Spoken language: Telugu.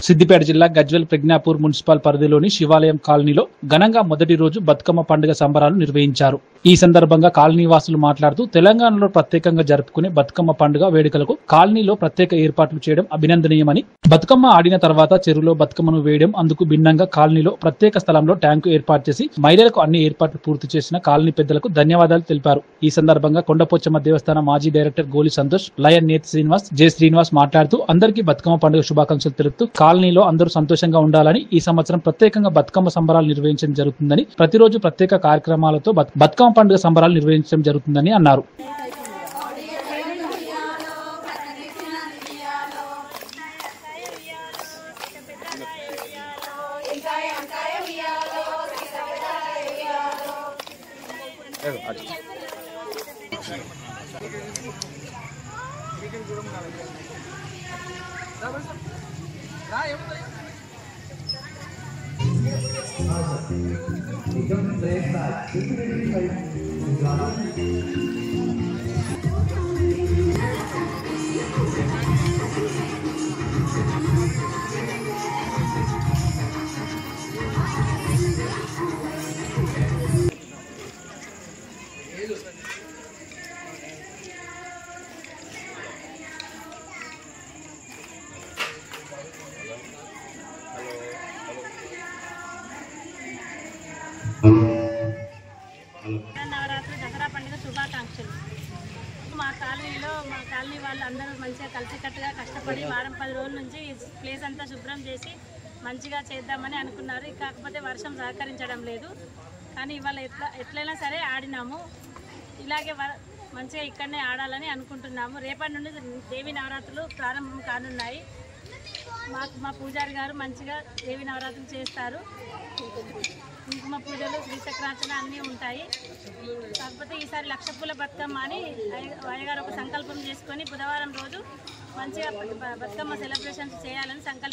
సిద్దిపేట జిల్లా గజ్వేల్ ప్రజ్ఞాపూర్ మున్సిపల్ పరిధిలోని శివాలయం కాలనీలో ఘనంగా మొదటి రోజు బతుకమ్మ పండుగ సంబరాలు నిర్వహించారు. ఈ సందర్భంగా కాలనీ వాసులు మాట్లాడుతూ తెలంగాణలో ప్రత్యేకంగా జరుపుకునే బతుకమ్మ పండుగ వేడుకలకు కాలనీలో ప్రత్యేక ఏర్పాట్లు చేయడం అభినందనీయమని, బతుకమ్మ ఆడిన తర్వాత చెరువులో బతుకమ్మను వేయడం, అందుకు భిన్నంగా కాలనీలో ప్రత్యేక స్థలంలో ట్యాంకు ఏర్పాటు చేసి మహిళలకు అన్ని ఏర్పాట్లు పూర్తి చేసిన కాలనీ పెద్దలకు ధన్యవాదాలు తెలిపారు. ఈ సందర్భంగా కొండపోచమ్మ దేవస్థాన మాజీ డైరెక్టర్ గోలి సంతోష్, లయన్ నేత్ శ్రీనివాస్, జె శ్రీనివాస్ మాట్లాడుతూ అందరికీ బతుకమ్మ పండుగ శుభాకాంక్షలు తెలుపుతూ కాలనీలో అందరూ సంతోషంగా ఉండాలని, ఈ సంవత్సరం ప్రత్యేకంగా బతుకమ్మ సంబరాలు నిర్వహించడం జరుగుతుందని, ప్రతిరోజు ప్రత్యేక కార్యక్రమాలతో బతుకమ్మ పండుగ సంబరాలు నిర్వహించడం జరుగుతుందని అన్నారు. నవరాత్రి దసరా పండుగ శుభాకాంక్షలు. మా కాలనీ వాళ్ళు అందరూ మంచిగా కలిసికట్టుగా కష్టపడి వారం 10 రోజుల నుంచి ఈ ప్లేస్ అంతా శుభ్రం చేసి మంచిగా చేద్దామని అనుకున్నారు. కాకపోతే వర్షం సహకరించడం లేదు. కానీ ఇవాళ ఎట్లయినా సరే ఆడినాము. ఇలాగే మంచిగా ఇక్కడనే ఆడాలని అనుకుంటున్నాము. రేపటి నుండి దేవి నవరాత్రులు ప్రారంభం కానున్నాయి. మా పూజారి గారు మంచిగా దేవి నవరాత్రులు చేస్తారు. కుంకుమ పూజలు, శ్రీచక్రార్చన అన్నీ ఉంటాయి. కాకపోతే ఈసారి లక్ష పూల బతుకమ్మ అని అయ్యగారు ఒక సంకల్పం చేసుకొని బుధవారం రోజు మంచిగా బతుకమ్మ సెలబ్రేషన్స్ చేయాలని సంకల్పించారు.